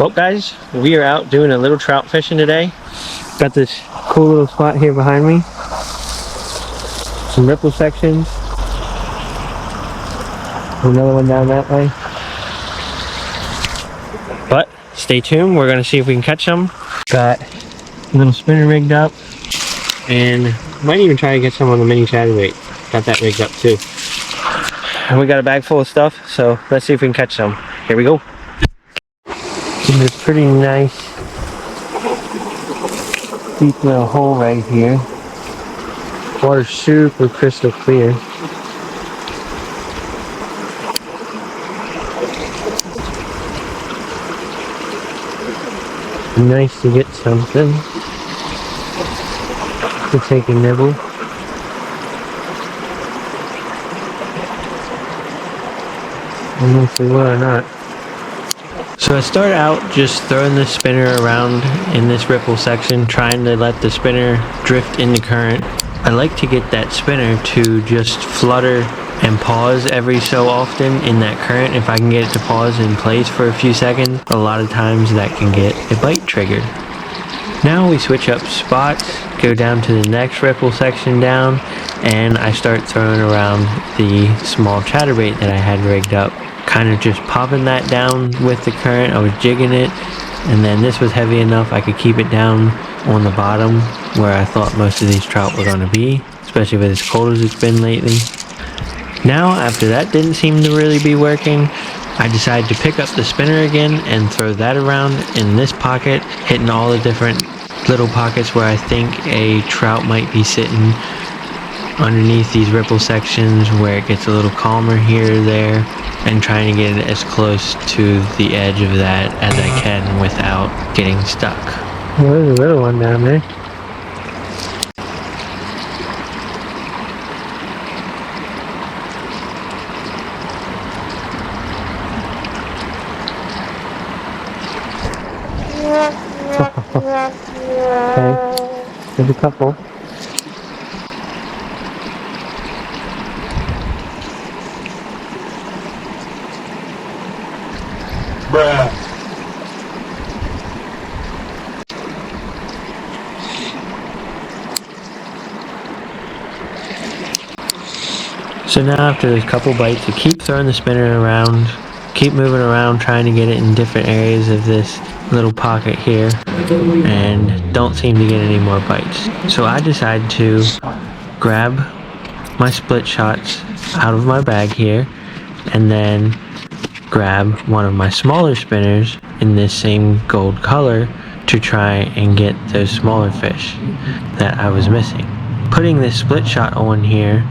Well guys, we are out doing a little trout fishing today. Got this cool little spot here behind me. Some ripple sections. Another one down that way. But stay tuned, we're gonna see if we can catch them. Got a little spinner rigged up. And might even try to get some on the mini chatterbait. Got that rigged up too. And we got a bag full of stuff, so let's see if we can catch some. Here we go. It's a pretty nice deep little hole right here. Water's super crystal clear. Nice to get something to take a nibble. I don't know if we will or not. So I started out just throwing the spinner around in this ripple section, trying to let the spinner drift in the current. I like to get that spinner to just flutter and pause every so often in that current. If I can get it to pause in place for a few seconds, a lot of times that can get a bite triggered. Now we switch up spots, go down to the next ripple section down, and I start throwing around the small chatterbait that I had rigged up. Kind of just popping that down with the current. I was jigging it, and then this was heavy enough I could keep it down on the bottom where I thought most of these trout were going to be, especially with as cold as it's been lately. Now, after that didn't seem to really be working, I decided to pick up the spinner again and throw that around in this pocket, hitting all the different little pockets where I think a trout might be sitting underneath these ripple sections where it gets a little calmer here or there, and trying to get it as close to the edge of that as I can without getting stuck. Well, there's a little one down there. Okay, there's a couple. Bruh. So now after a couple bites, I keep throwing the spinner around, keep moving around, trying to get it in different areas of this little pocket here, and don't seem to get any more bites. So I decide to grab my split shots out of my bag here, and then grab one of my smaller spinners in this same gold color to try and get those smaller fish that I was missing. Putting this split shot on here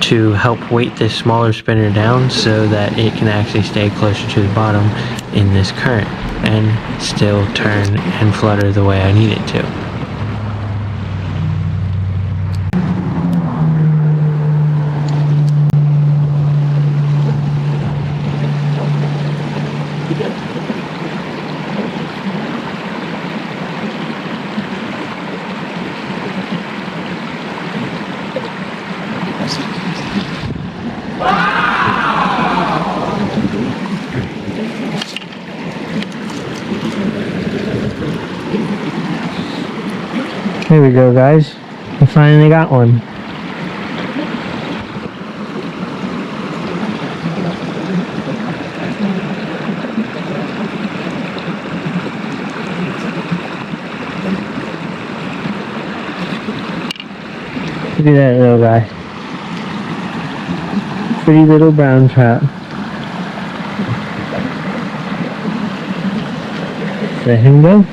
to help weight this smaller spinner down so that it can actually stay closer to the bottom in this current and still turn and flutter the way I need it to. Here we go, guys. I finally got one. Look at that little guy. Pretty little brown trout. Let him go.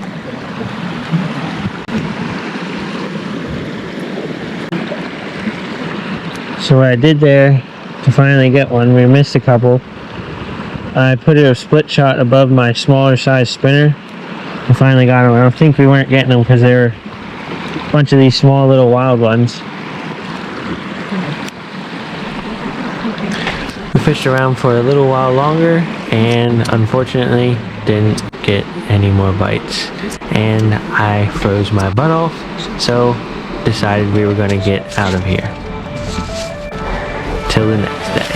So what I did there to finally get one, we missed a couple. I put a split shot above my smaller size spinner. I finally got them. I don't think we weren't getting them because they were a bunch of these small little wild ones. We fished around for a little while longer and unfortunately didn't get any more bites. And I froze my butt off, so decided we were going to get out of here. Till the next day.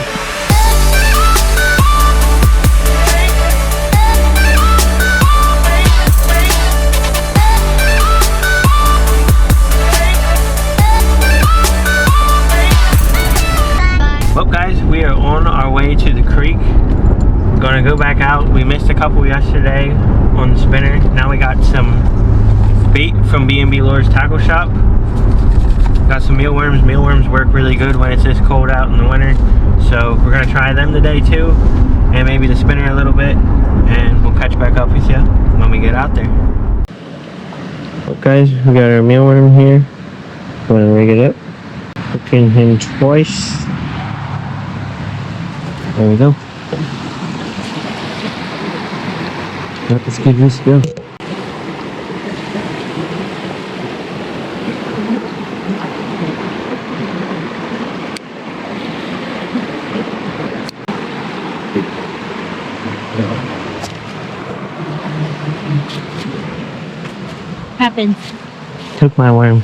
go back out. We missed a couple yesterday on the spinner. Now we got some bait from B&B Lures Tackle Shop. Got some mealworms. Mealworms work really good when it's this cold out in the winter. So we're gonna try them today too, and maybe the spinner a little bit, and we'll catch back up with you when we get out there. Well guys, we got our mealworm here. I'm gonna rig it up. Hooking him twice. There we go. Let's give this a go. Happened. Took my worm.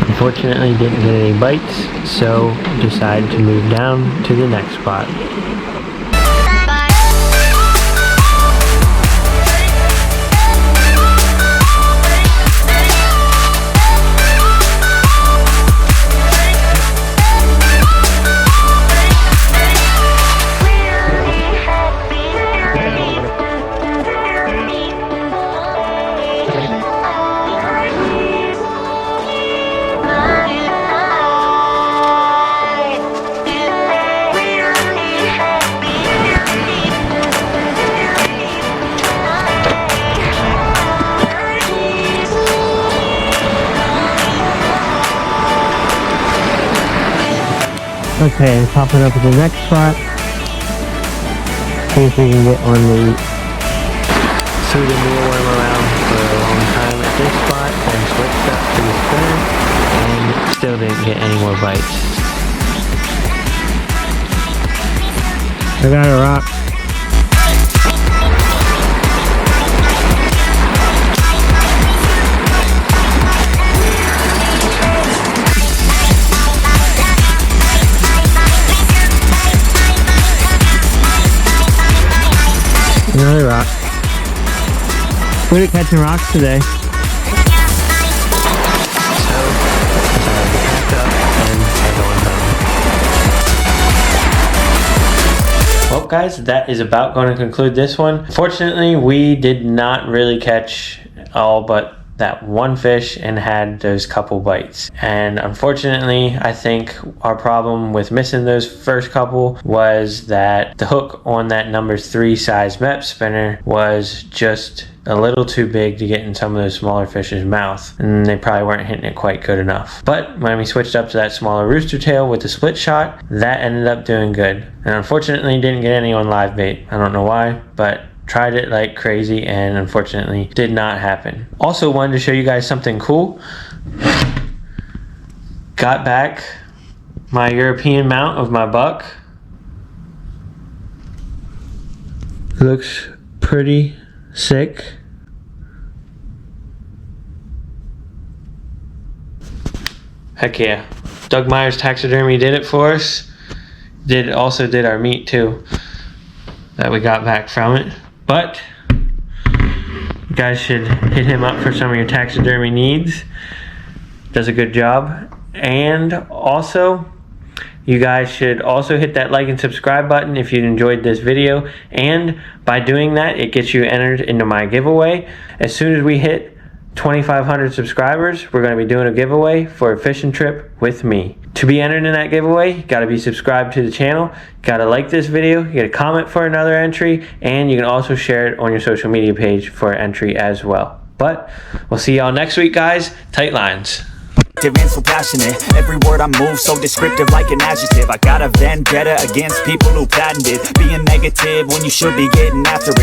Unfortunately didn't get any bites, so decided to move down to the next spot. Okay, popping up at the next spot. See if we can get on the threw the mealworm around for a long time at this spot and switched up to the spinner and still didn't get any more bites. I got a rock. Another rock. Good at catching rocks today. So, decided to pack up and head on home. Well guys, that is about going to conclude this one. Fortunately, we did not really catch all but that one fish and had those couple bites. And unfortunately, I think our problem with missing those first couple was that the hook on that number 3 size MEP spinner was just a little too big to get in some of those smaller fish's mouth, and they probably weren't hitting it quite good enough. But when we switched up to that smaller rooster tail with the split shot, that ended up doing good. And unfortunately didn't get any on live bait. I don't know why, but tried it like crazy and unfortunately did not happen. Also wanted to show you guys something cool. Got back my European mount of my buck. Looks pretty sick. Heck yeah. Doug Myers Taxidermy did it for us. Also did our meat too that we got back from it. But you guys should hit him up for some of your taxidermy needs. Does a good job. And also, you guys should also hit that like and subscribe button if you enjoyed this video. And by doing that, it gets you entered into my giveaway. As soon as we hit 2,500 subscribers, we're going to be doing a giveaway for a fishing trip with me. To be entered in that giveaway, you got to be subscribed to the channel, got to like this video, you got to comment for another entry, and you can also share it on your social media page for an entry as well. But we'll see y'all next week, guys. Tight lines. And so passionate, every word I move so descriptive like an adjective. I got a vendetta against people who patented being negative when you should be getting after it.